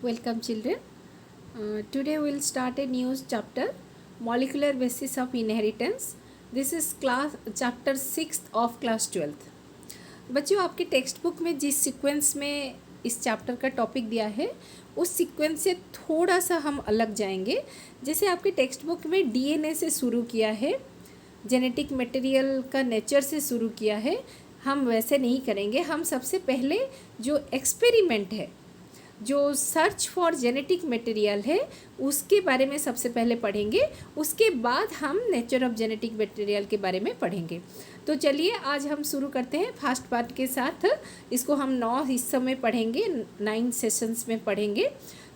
Welcome children. Today we will start a new chapter, Molecular Basis of Inheritance. This is class chapter 6th of class 12th. बच्चों आपके text book में जिस sequence में इस chapter का topic दिया है उस सीक्वेंस से थोड़ा सा हम अलग जाएंगे. जैसे आपके टेक्स्ट बुक में डीएनए से शुरू किया है, जेनेटिक मटेरियल का नेचर से शुरू किया है, हम वैसे नहीं करेंगे. हम सबसे पहले जो एक्सपेरिमेंट है, जो सर्च फॉर जेनेटिक मटेरियल है, उसके बारे में सबसे पहले पढ़ेंगे. उसके बाद हम नेचर ऑफ जेनेटिक मटेरियल के बारे में पढ़ेंगे. तो चलिए आज हम शुरू करते हैं फर्स्ट पार्ट के साथ. इसको हम 9 हिस्सों में पढ़ेंगे, 9 सेशंस में पढ़ेंगे.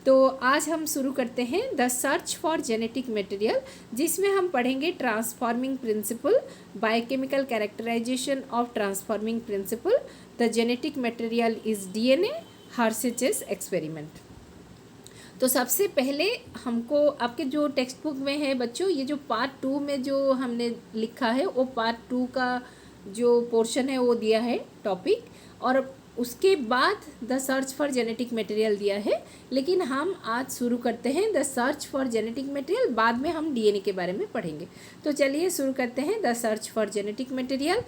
तो आज हम शुरू करते हैं the search for genetic material, जिसमें हम पढ़ेंगे transforming principle, biochemical characterisation of transforming principle, the genetic material is DNA, Hershey Chase experiment. तो सबसे पहले हमको आपके जो टेक्स्ट बुक में है बच्चों, ये जो पार्ट 2 में जो हमने लिखा है वो पार्ट 2 का जो पोर्शन है वो दिया है टॉपिक, और उसके बाद the search for genetic material दिया है. लेकिन हम आज शुरू करते हैं the search for genetic material, बाद में हम डीएनए के बारे में पढ़ेंगे. तो चलिए शुरू करते हैं the search for genetic material.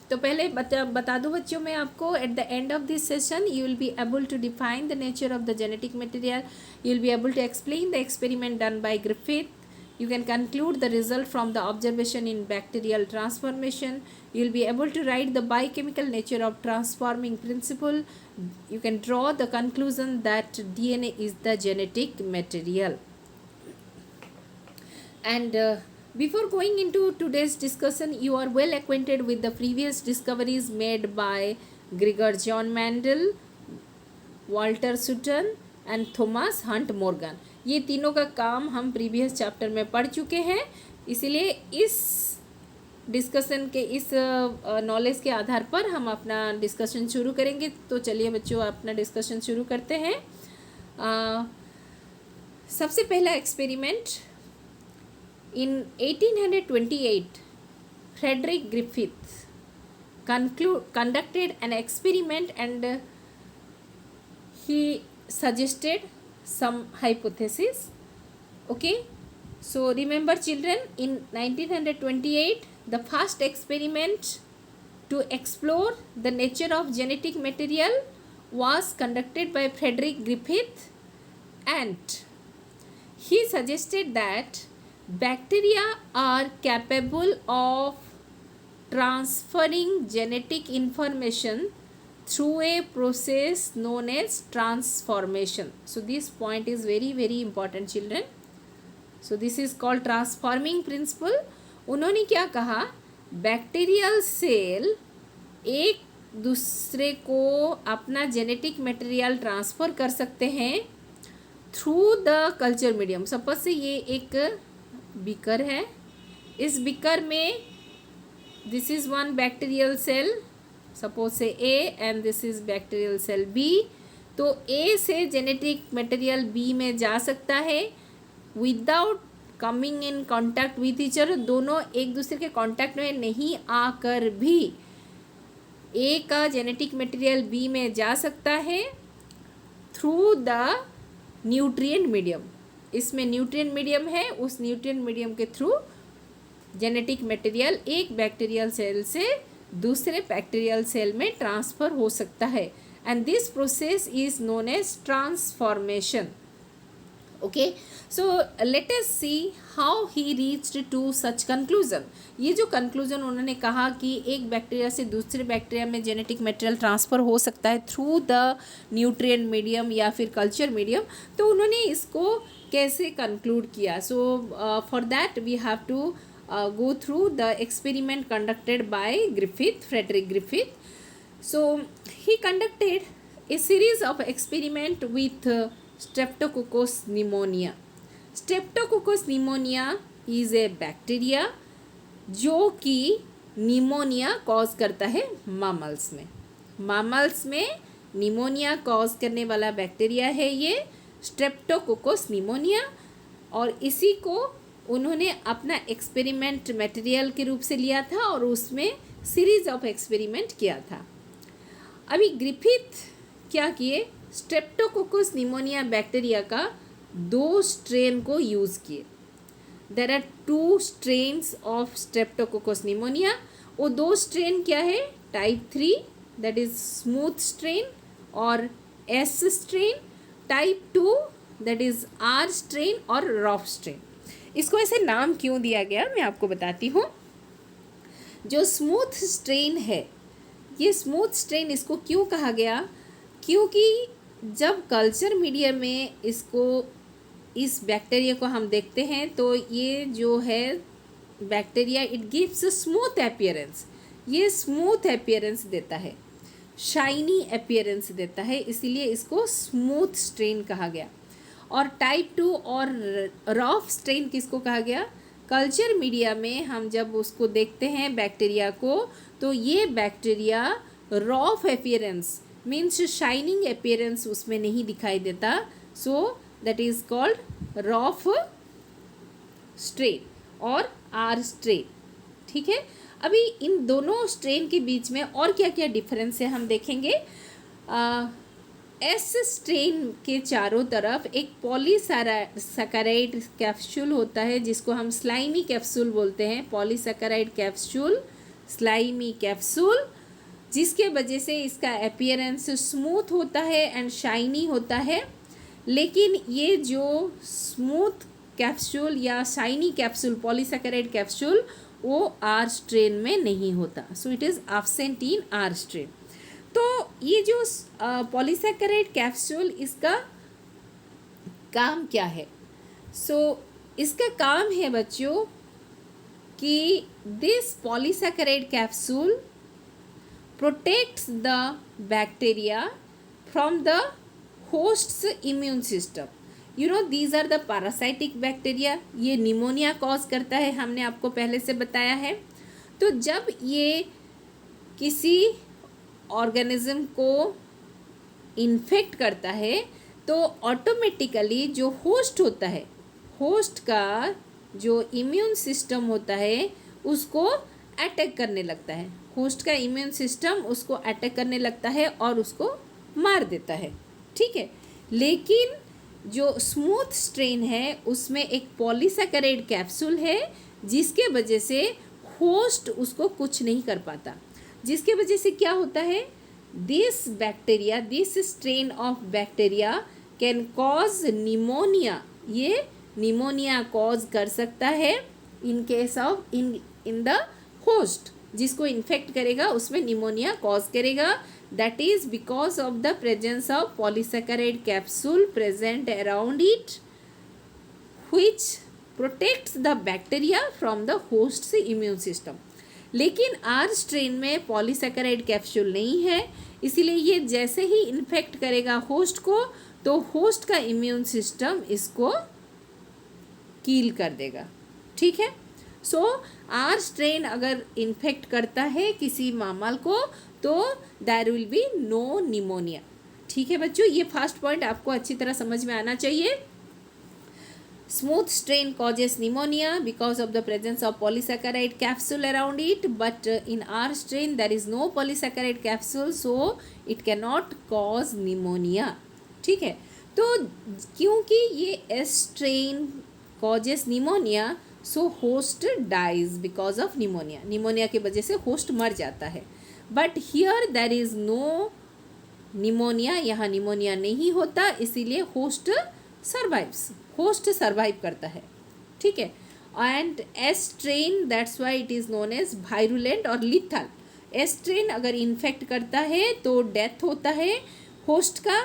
तो पहले बता दूं बच्चों मैं आपको, at the end of this session you will be able to define the nature of the genetic material, you will be able to explain the experiment done by Griffith, you can conclude the result from the observation in bacterial transformation, you will be able to write the biochemical nature of transforming principle, you can draw the conclusion that DNA is the genetic material. And before going into today's discussion, you are well acquainted with the previous discoveries made by Gregor John Mendel, Walter Sutton and Thomas Hunt Morgan. ये तीनों का काम हम previous chapter में पढ़ चुके हैं, इसीलिए इस डिस्कशन के इस नॉलेज के आधार पर हम अपना डिस्कशन शुरू करेंगे. तो चलिए बच्चों अपना डिस्कशन शुरू करते हैं. सबसे पहला experiment in 1828 Frederick Griffith conducted an experiment and he suggested some hypothesis. Okay, so remember children, in 1928 the first experiment to explore the nature of genetic material was conducted by Frederick Griffith, and he suggested that bacteria are capable of transferring genetic information through a process known as transformation. So this point is very important children. So this is called transforming principle. उन्होंने क्या कहा, bacterial cell एक दूसरे को अपना genetic material transfer कर सकते हैं through the culture medium. Suppose से ये एक बीकर है, इस बीकर में this is one bacterial cell, suppose से A and this is bacterial cell B. तो A से जेनेटिक मटेरियल B में जा सकता है without coming in contact with each other. दोनों एक दूसरे के कांटेक्ट में नहीं आकर भी A का जेनेटिक मटेरियल B में जा सकता है थ्रू द न्यूट्रिएंट मीडियम. इसमें न्यूट्रिएंट मीडियम है, उस न्यूट्रिएंट मीडियम के थ्रू जेनेटिक मटेरियल एक बैक्टीरियल सेल से दूसरे बैक्टीरियल सेल में ट्रांसफ़र हो सकता है, and this process is known as transformation. Okay, so let us see how he reached to such conclusion. ये जो कंक्लूजन उन्होंने कहा कि एक बैक्टीरिया से दूसरे बैक्टीरिया में जेनेटिक मटेरियल ट्रांसफ़र हो सकता है थ्रू द न्यूट्रिएंट मीडियम या फिर कल्चर मीडियम, तो उन्होंने इसको कैसे कंक्लूड किया. So for that we have to go through the experiment conducted by Griffith, Frederick Griffith. So he conducted a series of experiment with Streptococcus pneumonia. Streptococcus pneumonia is a bacteria जो कि pneumonia cause करता है mammals में. Mammals में pneumonia cause करने वाला bacteria है ये Streptococcus pneumonia, और इसी को उन्होंने अपना एक्सपेरिमेंट मटेरियल के रूप से लिया था और उसमें सीरीज ऑफ एक्सपेरिमेंट किया था. अभी ग्रिफिथ क्या किए, स्ट्रेप्टोकोकस निमोनिया बैक्टीरिया का 2 स्ट्रेन को यूज़ किए। There are 2 strains of streptococcus pneumonia. वो 2 स्ट्रेन क्या है? Type 3 that is smooth strain और S strain, type 2 that is R strain और रॉफ स्ट्रेन। इसको ऐसे नाम क्यों दिया गया मैं आपको बताती हूँ। जो स्मूथ स्ट्रेन है, ये स्मूथ स्ट्रेन इसको क्यों कहा गया? क्योंकि जब कल्चर मीडिया में इस बैक्टीरिया को हम देखते हैं तो ये जो है bacteria it gives smooth appearance. ये स्मूथ अपीयरेंस देता है, शाइनी अपीयरेंस देता है, इसीलिए इसको स्मूथ स्ट्रेन कहा गया। और टाइप 2 और रॉफ स्ट्रेन किसको कहा गया? कल्चर मीडिया में हम जब उसको देखते हैं बैक्टीरिया को, तो ये bacteria rough appearance means shining appearance उसमें नहीं दिखाई देता, so that is called rough strain और आर स्ट्रेन। ठीक है, अभी इन दोनों स्ट्रेन के बीच में और क्या क्या डिफरेंस है हम देखेंगे। एस स्ट्रेन के चारों तरफ एक पॉलीसैकेराइड कैप्सूल होता है जिसको हम स्लाइमी कैप्सूल बोलते हैं। पॉलीसैकेराइड कैप्सूल, स्लाइमी कैप्सूल, जिसके वजह से इसका अपीयरेंस स्मूथ होता है एंड शाइनी होता है। लेकिन ये जो स्मूथ कैप्सूल या शाइनी कैप्सूल पॉलीसैकेराइड कैप्सूल वो आर स्ट्रेन में नहीं होता, so it is absent in R strain. तो ये जो पॉलीसैकेराइड कैप्सूल इसका काम क्या है? इसका काम है बच्चों कि this polysaccharide capsule protects the bacteria from the host's immune system. You know these are the parasitic bacteria. ये निमोनिया कॉज करता है, हमने आपको पहले से बताया है। तो जब ये किसी ऑर्गेनिज्म को इन्फेक्ट करता है तो ऑटोमेटिकली जो होस्ट होता है, होस्ट का जो इम्यून सिस्टम होता है उसको अटैक करने लगता है। होस्ट का इम्यून सिस्टम उसको अटैक करने लगता है और उसको मार देता है। ठीक है, लेकिन जो स्मूथ स्ट्रेन है उसमें एक पॉलीसैकेराइड कैप्सूल है जिसके वजह से होस्ट उसको कुछ नहीं कर पाता। जिसके वजह से क्या होता है, this bacteria, this strain of bacteria can cause pneumonia. ये निमोनिया कॉज कर सकता है in case of in the host. जिसको इन्फेक्ट करेगा उसमें निमोनिया कॉज करेगा। That is because of the presence of polysaccharide capsule present around it which protects the bacteria from the host's immune system। लेकिन are strain में polysaccharide capsule नहीं है, इसीलिए ये जैसे ही इन्फेक्ट करेगा होस्ट को तो होस्ट का इम्यून सिस्टम इसको कील कर देगा। ठीक है, सो आर स्ट्रेन अगर इन्फेक्ट करता है किसी मामल को तो there will be no pneumonia. ठीक है बच्चों, ये फर्स्ट पॉइंट आपको अच्छी तरह समझ में आना चाहिए। Smooth strain causes pneumonia because of the presence of polysaccharide capsule around it, but in R strain there is no polysaccharide capsule, so it cannot cause pneumonia। ठीक है, तो क्योंकि ये S strain causes pneumonia, so host dies because of pneumonia। Pneumonia की वजह से host मर जाता है। But here there is no pneumonia, यहाँ निमोनिया नहीं होता, इसीलिए होस्ट सर्वाइव्स, होस्ट सर्वाइव करता है। ठीक है, and S strain that's why it is known as virulent और लिथल। एस स्ट्रेन अगर इन्फेक्ट करता है तो डेथ होता है होस्ट का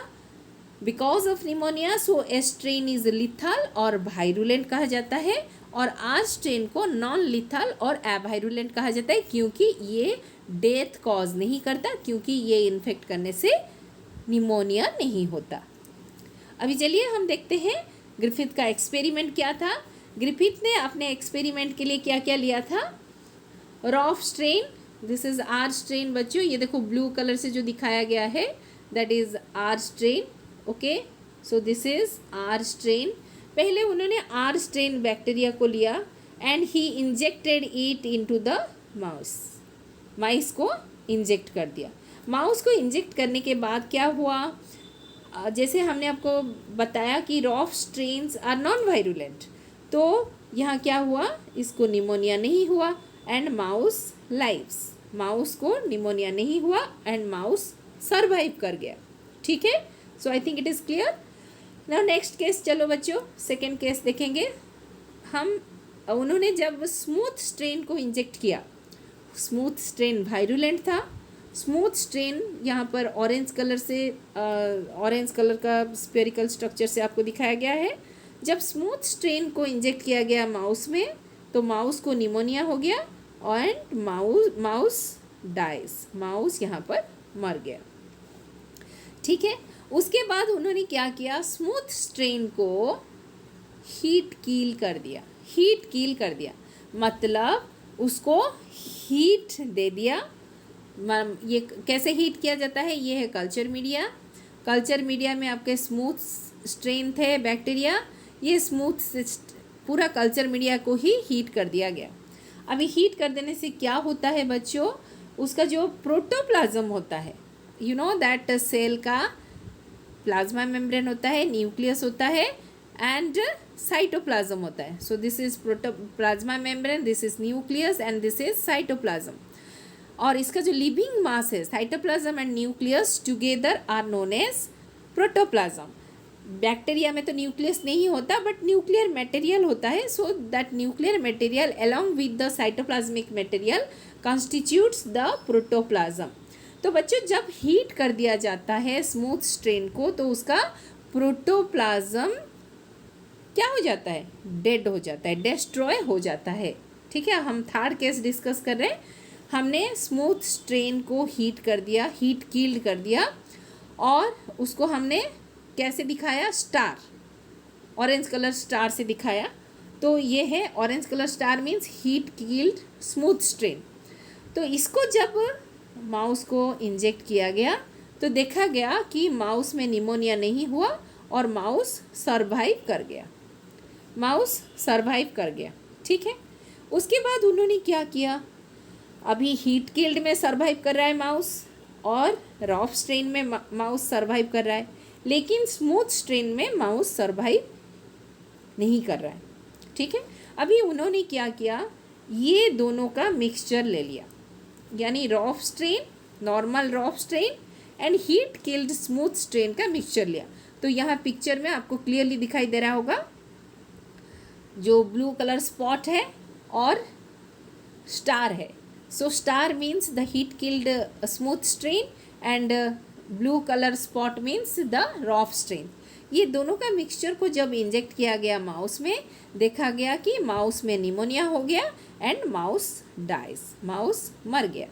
because of pneumonia, so S strain is lethal और वायरुलेंट कहा जाता है। और आर स्ट्रेन को नॉन लिथल और अवायरुलेंट कहा जाता है क्योंकि ये डेथ कॉज नहीं करता, क्योंकि ये इन्फेक्ट करने से निमोनिया नहीं होता। अभी चलिए हम देखते हैं ग्रिफिथ का एक्सपेरिमेंट क्या था। ग्रिफिथ ने अपने एक्सपेरिमेंट के लिए क्या क्या लिया था। Rough strain, this is R strain बच्चों, ये देखो ब्लू कलर से जो दिखाया गया है that is R strain. Okay, so this is R strain. पहले उन्होंने आर स्ट्रेन बैक्टीरिया को लिया and he injected it into the mouse. Mouse को इंजेक्ट कर दिया। माउस को इंजेक्ट करने के बाद क्या हुआ, जैसे हमने आपको बताया कि rough strains are non virulent, तो यहाँ क्या हुआ, इसको निमोनिया नहीं हुआ एंड माउस लाइव्स, माउस को निमोनिया नहीं हुआ एंड माउस सर्वाइव कर गया। ठीक है, so I think it is clear. Now next case, चलो बच्चों सेकेंड केस देखेंगे हम। उन्होंने जब स्मूथ स्ट्रेन को इंजेक्ट किया, स्मूथ स्ट्रेन वायरुलेंट था, स्मूथ स्ट्रेन यहाँ पर ऑरेंज कलर से, ऑरेंज कलर का स्फेरिकल स्ट्रक्चर से आपको दिखाया गया है। जब स्मूथ स्ट्रेन को इंजेक्ट किया गया माउस में, तो माउस को निमोनिया हो गया एंड माउस डाइज, माउस यहाँ पर मर गया। ठीक है, उसके बाद उन्होंने क्या किया, स्मूथ स्ट्रेन को हीट कील कर दिया, हीट कील कर दिया मतलब उसको हीट दे दिया। ये कैसे हीट किया जाता है, ये है कल्चर मीडिया। कल्चर मीडिया में आपके स्मूथ स्ट्रेन थे बैक्टीरिया, ये स्मूथ पूरा कल्चर मीडिया को ही हीट कर दिया गया। अभी हीट कर देने से क्या होता है बच्चों, उसका जो प्रोटोप्लाज्म होता है, यू नो दैट सेल का प्लाज्मा मेम्ब्रेन होता है, न्यूक्लियस होता है एंड साइटोप्लाज्म होता है। So this is plasma membrane, this is nucleus and this is cytoplasm. और इसका जो लिविंग मास है, cytoplasm and nucleus together are known as protoplasm. Bacteria में तो न्यूक्लियस नहीं होता बट न्यूक्लियर मटेरियल होता है, so that nuclear material along with the cytoplasmic material constitutes the protoplasm. तो बच्चों जब हीट कर दिया जाता है स्मूथ स्ट्रेन को, तो उसका प्रोटोप्लाज्म क्या हो जाता है, डेड हो जाता है, डिस्ट्रॉय हो जाता है। ठीक है, हम थर्ड केस डिस्कस कर रहे हैं। हमने स्मूथ स्ट्रेन को हीट कर दिया, हीट कील्ड कर दिया और उसको हमने कैसे दिखाया, स्टार, ऑरेंज कलर स्टार से दिखाया। तो ये है orange colour star means heat killed smooth strain. तो इसको जब माउस को इंजेक्ट किया गया तो देखा गया कि माउस में निमोनिया नहीं हुआ और माउस सर्वाइव कर गया, माउस सर्वाइव कर गया। ठीक है, उसके बाद उन्होंने क्या किया, अभी हीट कील्ड में सर्वाइव कर रहा है माउस और रॉफ स्ट्रेन में माउस सर्वाइव कर रहा है, लेकिन स्मूथ स्ट्रेन में माउस सर्वाइव नहीं कर रहा है। ठीक है, अभी उन्होंने क्या किया, ये दोनों का मिक्सचर ले लिया, यानी rough strain, normal rough strain and heat killed smooth strain का मिक्सचर लिया। तो यहाँ पिक्चर में आपको क्लियरली दिखाई दे रहा होगा जो ब्लू कलर स्पॉट है और स्टार है। So star means the heat killed smooth strain and blue colour spot means the rough strain. ये दोनों का मिक्सचर को जब इंजेक्ट किया गया माउस में, देखा गया कि माउस में निमोनिया हो गया एंड माउस डाइज, माउस मर गया।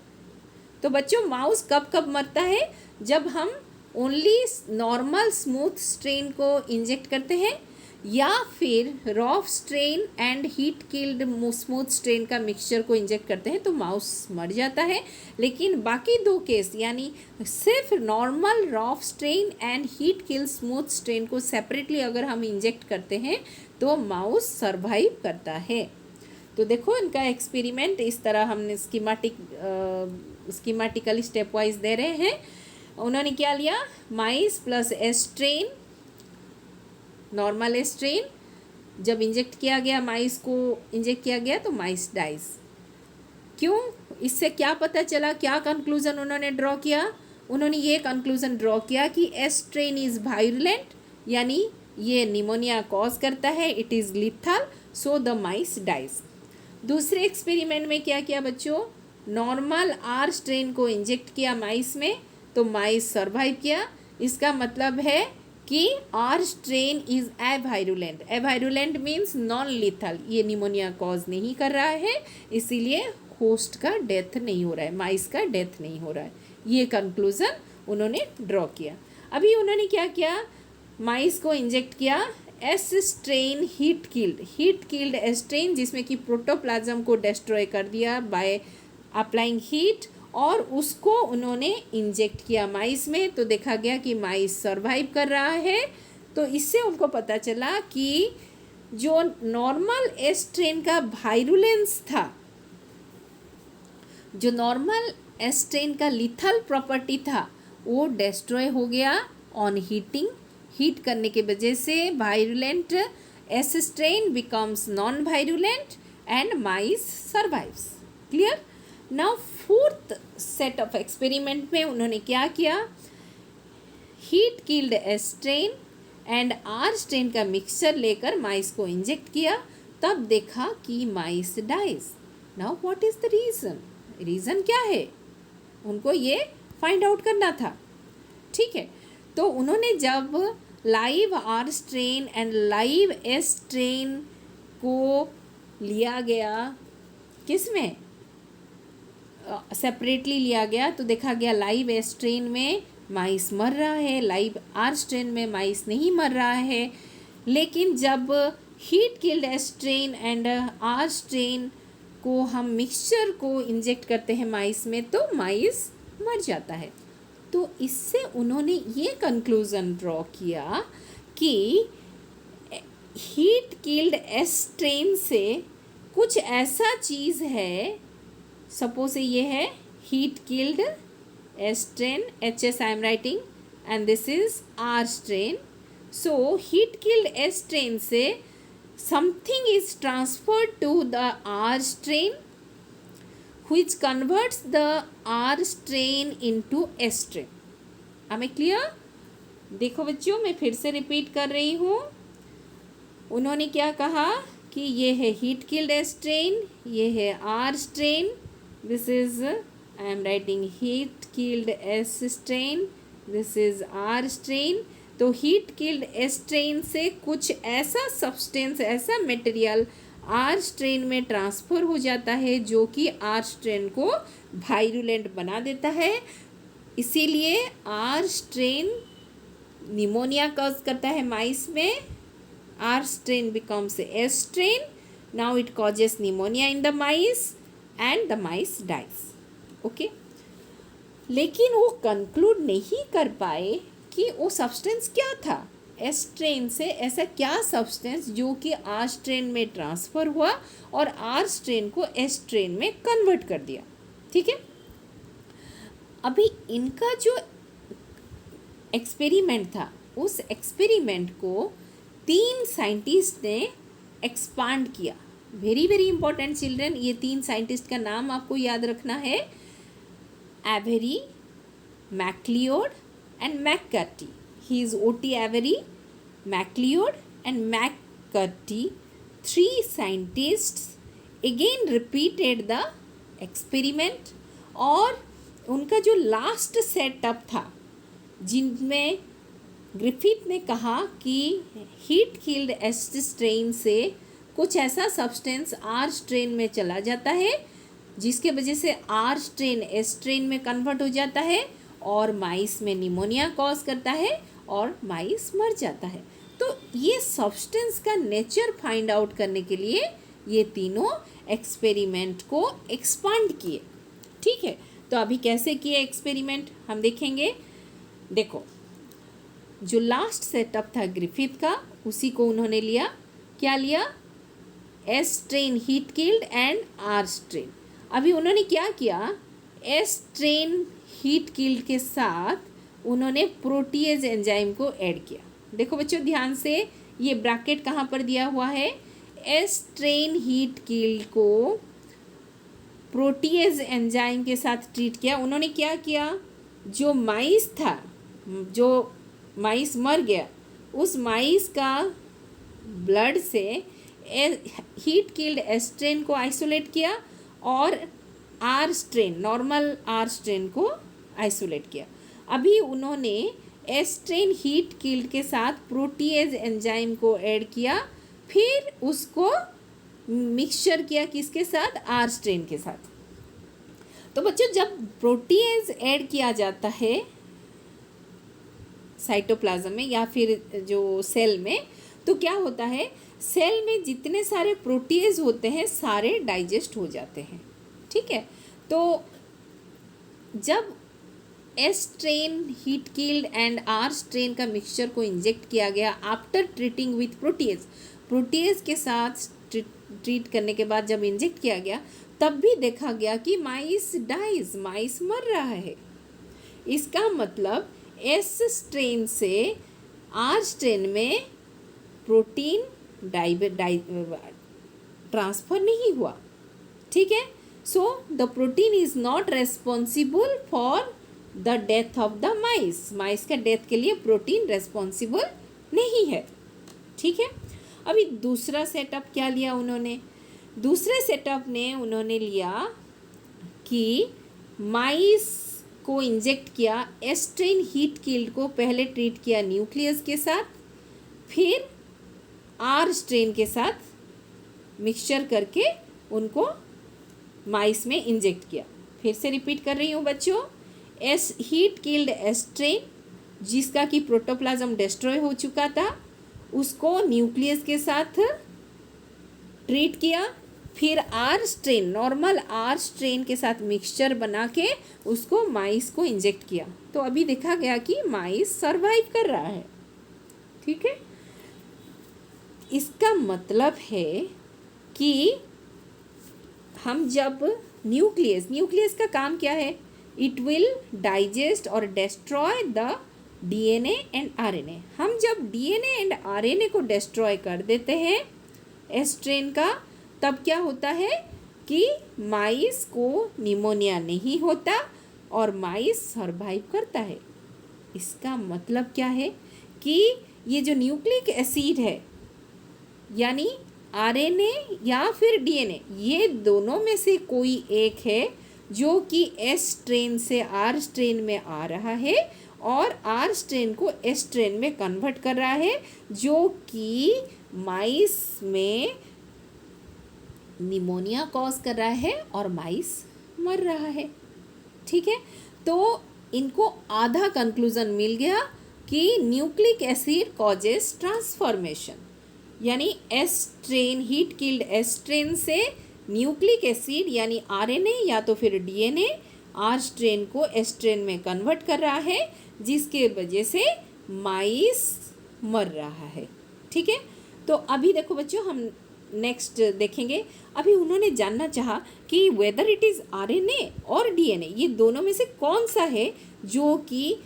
तो बच्चों माउस कब कब मरता है, जब हम ओनली नॉर्मल स्मूथ स्ट्रेन को इंजेक्ट करते हैं या फिर rough strain and heat killed smooth strain का मिक्सचर को इंजेक्ट करते हैं तो माउस मर जाता है। लेकिन बाकी दो केस यानी सिर्फ normal rough strain and heat killed smooth strain को सेपरेटली अगर हम इंजेक्ट करते हैं तो माउस सर्वाइव करता है। तो देखो इनका एक्सपेरिमेंट इस तरह हमने स्कीमेटिकली स्टेप वाइज दे रहे हैं। उन्होंने क्या लिया, माइस प्लस एस्ट्रेन, नॉर्मल एस्ट्रेन, जब इंजेक्ट किया गया माइस को इंजेक्ट किया गया तो माइस डाइज। क्यों, इससे क्या पता चला, क्या कंक्लूजन उन्होंने ड्रॉ किया, उन्होंने ये कंक्लूजन ड्रॉ किया कि एस्ट्रेन इज़ वायरुलेंट, यानी ये निमोनिया कॉज करता है, it is lethal, so the mice dies. दूसरे एक्सपेरिमेंट में क्या किया बच्चों, नॉर्मल आर स्ट्रेन को इंजेक्ट किया माइस में तो माइस सर्वाइव किया। इसका मतलब है कि R strain is avirulent, avirulent means non lethal, ये निमोनिया कॉज नहीं कर रहा है, इसीलिए होस्ट का डेथ नहीं हो रहा है, माइस का डेथ नहीं हो रहा है। ये कंक्लूजन उन्होंने ड्रॉ किया। अभी उन्होंने क्या किया, माइस को इंजेक्ट किया एस स्ट्रेन हीट किल्ड एस्ट्रेन, जिसमें कि प्रोटोप्लाज्म को डिस्ट्रॉय कर दिया बाय अप्लाइंग हीट, और उसको उन्होंने इंजेक्ट किया माइस में तो देखा गया कि माइस सर्वाइव कर रहा है। तो इससे उनको पता चला कि जो नॉर्मल एस्ट्रेन का वायरुलेंस था, जो नॉर्मल एस्ट्रेन का लिथल प्रॉपर्टी था, वो डिस्ट्रॉय हो गया ऑन हीटिंग, हीट करने के वजह से virulent S strain becomes non virulent and mice survives. Clear. Now fourth set of experiment में उन्होंने क्या किया, heat killed S strain and R strain का मिक्सचर लेकर माइस को इंजेक्ट किया, तब देखा कि mice dies. Now what is the reason, reason क्या है, उनको ये फाइंड आउट करना था। ठीक है, तो उन्होंने जब live are strain and live S strain को लिया गया, किस में सेपरेटली लिया गया, तो देखा गया लाइव एस स्ट्रेन में माइस मर रहा है, लाइव आर स्ट्रेन में माइस नहीं मर रहा है। लेकिन जब heat killed S strain and R strain को हम मिक्सचर को इंजेक्ट करते हैं माइस में, तो माइस मर जाता है। तो इससे उन्होंने ये कंक्लूज़न ड्रॉ किया कि हीट किल्ड एस स्ट्रेन से कुछ ऐसा चीज़ है, सपोज ये है heat killed S strain, HS I am writing, and this is R strain. So heat killed S strain से something is transferred to the R strain which converts the R strain into S strain. Am I clear? देखो बच्चों, मैं फिर से repeat कर रही हूँ। उन्होंने क्या कहा कि ये है हीट किल्ड एस स्ट्रेन, ये है R strain, this is I am writing heat killed S strain, this is R strain. तो हीट किल्ड एस स्ट्रेन से कुछ ऐसा सब्सटेंस, ऐसा मटेरियल आर स्ट्रेन में ट्रांसफ़र हो जाता है जो कि आर स्ट्रेन को वायरुलेंट बना देता है। इसीलिए आर स्ट्रेन निमोनिया कॉज करता है माइस में, R strain becomes S strain. Now it causes pneumonia in the mice and the mice dies. Okay. लेकिन वो कंक्लूड नहीं कर पाए कि वो सब्सटेंस क्या था। S strain से ऐसा क्या सब्सटेंस जो कि R strain में ट्रांसफ़र हुआ और R strain को S strain में कन्वर्ट कर दिया। ठीक है, अभी इनका जो एक्सपेरिमेंट था, उस एक्सपेरिमेंट को 3 साइंटिस्ट ने एक्सपांड किया। वेरी वेरी इंपॉर्टेंट चिल्ड्रन, ये 3 साइंटिस्ट का नाम आपको याद रखना है, Avery, McLeod and McCarty. He is OT Avery, McLeod and McCarty. 3 scientists again repeated the experiment, और उनका जो लास्ट सेटअप था, जिनमें ग्रिफिथ ने कहा कि हीट किल्ड एस स्ट्रेन से कुछ ऐसा सब्सटेंस आर स्ट्रेन में चला जाता है जिसके वजह से आर स्ट्रेन एस स्ट्रेन में कन्वर्ट हो जाता है और माइस में निमोनिया कॉज करता है और माइस मर जाता है। तो ये सब्सटेंस का नेचर फाइंड आउट करने के लिए ये तीनों एक्सपेरिमेंट को एक्सपांड किए। ठीक है, तो अभी कैसे किए एक्सपेरिमेंट हम देखेंगे। देखो, जो लास्ट सेटअप था ग्रिफिथ का, उसी को उन्होंने लिया। क्या लिया? S strain heat killed and R strain. अभी उन्होंने क्या किया, एस स्ट्रेन हीट किल्ड के साथ उन्होंने प्रोटीएज एंजाइम को ऐड किया। देखो बच्चों ध्यान से, ये ब्रैकेट कहाँ पर दिया हुआ है, एस स्ट्रेन हीट किल्ड को प्रोटीएज एंजाइम के साथ ट्रीट किया। उन्होंने क्या किया, जो माइस था, जो माइस मर गया, उस माइस का ब्लड से हीट किल्ड एस स्ट्रेन को आइसोलेट किया और R strain, normal R strain को आइसोलेट किया। अभी उन्होंने एस स्ट्रेन हीट किल्ड के साथ प्रोटीएज एंजाइम को ऐड किया, फिर उसको मिक्सचर किया किसके साथ, आर स्ट्रेन के साथ। तो बच्चों जब प्रोटीएज ऐड किया जाता है साइटोप्लाज्म में या फिर जो सेल में, तो क्या होता है, सेल में जितने सारे प्रोटीएज होते हैं सारे डाइजेस्ट हो जाते हैं। ठीक है, तो जब S strain heat killed and R strain का मिक्सचर को इंजेक्ट किया गया after treating with protease, protease के साथ ट्रीट करने के बाद जब इंजेक्ट किया गया, तब भी देखा गया कि माइस डाइज, माइस मर रहा है। इसका मतलब एस स्ट्रेन से आर स्ट्रेन में प्रोटीन ट्रांसफ़र नहीं हुआ, ठीक है। So the protein is not responsible for the death of the mice. Mice का डेथ के लिए प्रोटीन रेस्पॉन्सिबल नहीं है, ठीक है। अभी दूसरा सेटअप क्या लिया उन्होंने? दूसरे सेटअप ने उन्होंने लिया कि माइस को इंजेक्ट किया एस्ट्रेन हीट किल्ड को, पहले ट्रीट किया न्यूक्लियस के साथ, फिर आर स्ट्रेन के साथ मिक्सचर करके उनको माइस में इंजेक्ट किया। फिर से रिपीट कर रही हूँ बच्चों, हीट किल्ड एस्ट्रेन जिसका कि प्रोटोप्लाज्म डिस्ट्रॉय हो चुका था, उसको न्यूक्लियस के साथ ट्रीट किया, फिर R strain, normal R strain के साथ मिक्सचर बना के उसको माइस को इंजेक्ट किया। तो अभी देखा गया कि माइस सर्वाइव कर रहा है, ठीक है। इसका मतलब है कि हम जब न्यूक्लियस का काम क्या है? इट विल डाइजेस्ट और destroy the DNA and RNA. हम जब डीएनए एंड आरएनए को डिस्ट्रॉय कर देते हैं एस्ट्रेन का, तब क्या होता है कि माइस को निमोनिया नहीं होता और माइस सर्वाइव करता है। इसका मतलब क्या है कि ये जो न्यूक्लिक एसिड है, यानी आरएनए या फिर डीएनए, ये दोनों में से कोई एक है जो कि एस स्ट्रेन से आर स्ट्रेन में आ रहा है और आर स्ट्रेन को एस स्ट्रेन में कन्वर्ट कर रहा है, जो कि माइस में निमोनिया कॉज कर रहा है और माइस मर रहा है, ठीक है। तो इनको आधा कंक्लूजन मिल गया कि न्यूक्लिक एसिड कॉजेस ट्रांसफॉर्मेशन, यानी एस्ट्रेन हीट किल्ड एस्ट्रेन से न्यूक्लिक एसिड यानी आरएनए या तो फिर डीएनए आर स्ट्रेन को एस्ट्रेन में कन्वर्ट कर रहा है, जिसके वजह से माइस मर रहा है, ठीक है। तो अभी देखो बच्चों, हम नेक्स्ट देखेंगे। अभी उन्होंने जानना चाहा कि वेदर इट इज़ आरएनए और डीएनए, ये दोनों में से कौन सा है जो कि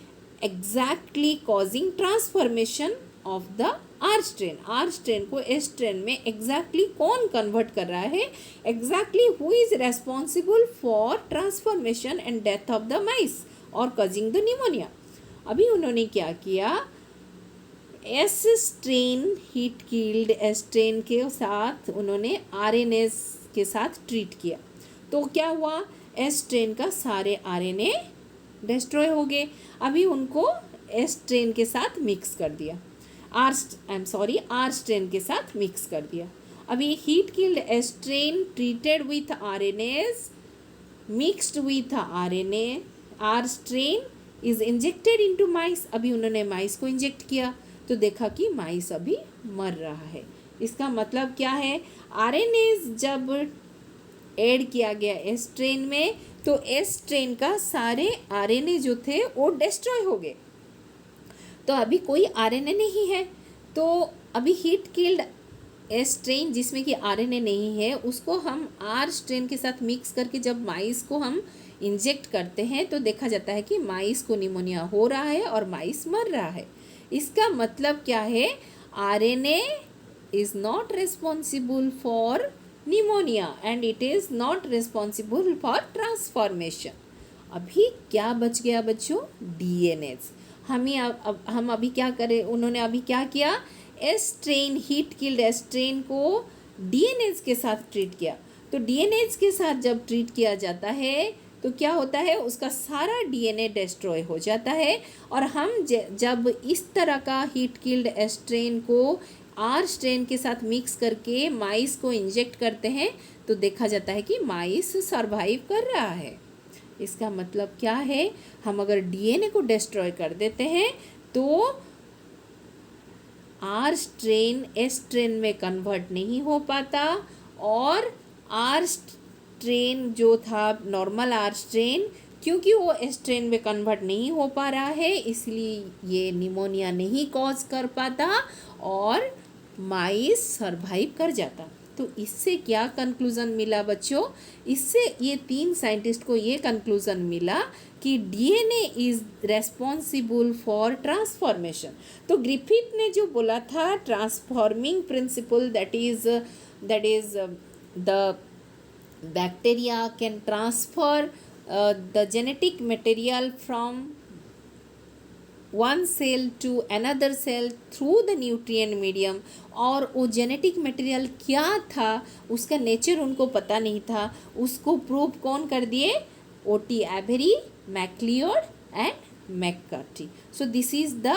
exactly causing transformation of the are strain को एस स्ट्रेन में एग्जैक्टली कौन कन्वर्ट कर रहा है, exactly who is responsible for transformation and death of the माइस और कॉजिंग द निमोनिया। अभी उन्होंने क्या किया, एस स्ट्रेन हीट किल्ड एस्ट्रेन के साथ उन्होंने आरएनए के साथ ट्रीट किया। तो क्या हुआ, एस स्ट्रेन का सारे आरएनए डिस्ट्रॉय हो गए। अभी उनको एस स्ट्रेन के साथ मिक्स कर दिया, आर स्ट्रेन के साथ मिक्स कर दिया। अभी heat killed S strain treated with RNase mixed with RNA, R strain is injected into mice. अभी उन्होंने माइस को इंजेक्ट किया तो देखा कि माइस अभी मर रहा है। इसका मतलब क्या है, आरएनएज जब ऐड किया गया एस स्ट्रेन में तो एस स्ट्रेन का सारे आरएनए जो थे वो डिस्ट्रॉय हो गए, तो अभी कोई आरएनए नहीं है। तो अभी हीट किल्ड एस स्ट्रेन जिसमें कि आरएनए नहीं है, उसको हम आर स्ट्रेन के साथ मिक्स करके जब माइस को हम इंजेक्ट करते हैं तो देखा जाता है कि माइस को निमोनिया हो रहा है और माइस मर रहा है। इसका मतलब क्या है, RNA is not responsible for pneumonia and it is not responsible for transformation. अभी क्या बच गया बच्चों, डीएनएज। हम अभी क्या करें, उन्होंने अभी क्या किया, S strain heat killed S strain को डीएनएज के साथ ट्रीट किया। तो डीएनएज के साथ जब ट्रीट किया जाता है तो क्या होता है, उसका सारा डीएनए डिस्ट्रॉय हो जाता है। और हम जब इस तरह का हीट किल्ड एस स्ट्रेन को आर स्ट्रेन के साथ मिक्स करके माइस को इंजेक्ट करते हैं तो देखा जाता है कि माइस सर्वाइव कर रहा है। इसका मतलब क्या है, हम अगर डीएनए को डिस्ट्रॉय कर देते हैं तो आर स्ट्रेन एस स्ट्रेन में कन्वर्ट नहीं हो पाता और आर स्ट्रेन जो था नॉर्मल आर स्ट्रेन, क्योंकि वो एस स्ट्रेन में कन्वर्ट नहीं हो पा रहा है इसलिए ये निमोनिया नहीं कॉज कर पाता और माइस सर्वाइव कर जाता। तो इससे क्या कंक्लूज़न मिला बच्चों? इससे ये 3 साइंटिस्ट को ये कंक्लूज़न मिला कि DNA is responsible for transformation. तो ग्रिफिथ ने जो बोला था transforming principle, that is the bacteria can transfer the genetic material from one cell to another cell through the nutrient medium. और वो जेनेटिक मटेरियल क्या था उसका नेचर उनको पता नहीं था, उसको प्रूव कौन कर दिए? O T Avery, McLeod and McCarty. So this is the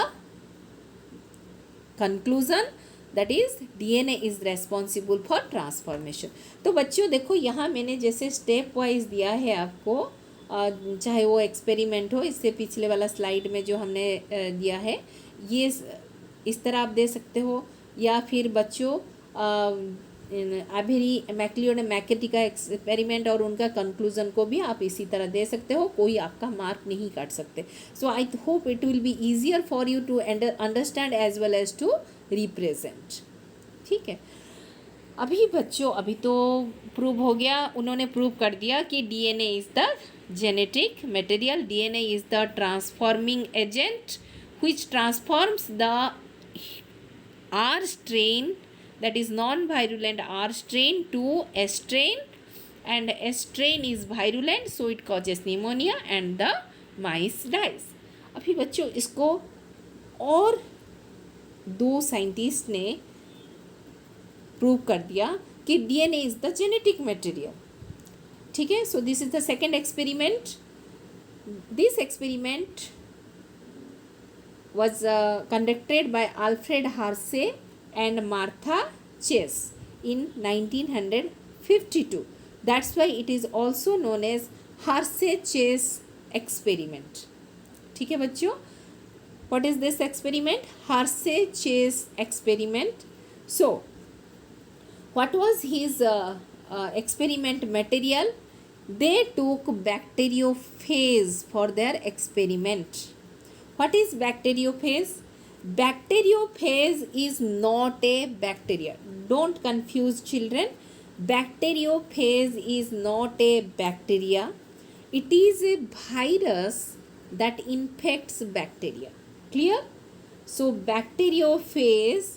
conclusion, that is DNA is responsible for transformation. तो बच्चों देखो यहाँ मैंने जैसे स्टेप वाइज दिया है आपको, चाहे वो एक्सपेरिमेंट हो, इससे पिछले वाला स्लाइड में जो हमने दिया है ये इस तरह आप दे सकते हो, या फिर बच्चों एवेरी, मैक्लियोड एंड मैककार्टी का एक्सपेरिमेंट और उनका कंक्लूजन को भी आप इसी तरह दे सकते हो, कोई आपका मार्क नहीं काट सकते। So I hope it will be easier for you to understand as well as to represent. ठीक है, अभी बच्चों अभी तो प्रूव हो गया, उन्होंने प्रूव कर दिया कि DNA is the genetic material, DNA is the transforming agent which transforms the R strain, that is non-virulent R strain, to S strain, and S strain is virulent, so it causes pneumonia and the mice dies। अभी बच्चों इसको और 2 scientist ने prove कर दिया कि DNA is the genetic material. ठीक है, so this is the second experiment. This experiment was conducted by Alfred Harsey and Martha Chase in 1952. That's why it is also known as Harsey-Chase experiment। ठीक है बच्चों, what is this experiment? Harsey-Chase experiment। So what was his experiment material? They took bacteriophage for their experiment। What is bacteriophage? Bacteriophage is not a bacteria. Don't confuse children. Bacteriophage is not a bacteria. It is a virus that infects bacteria. Clear? So bacteriophage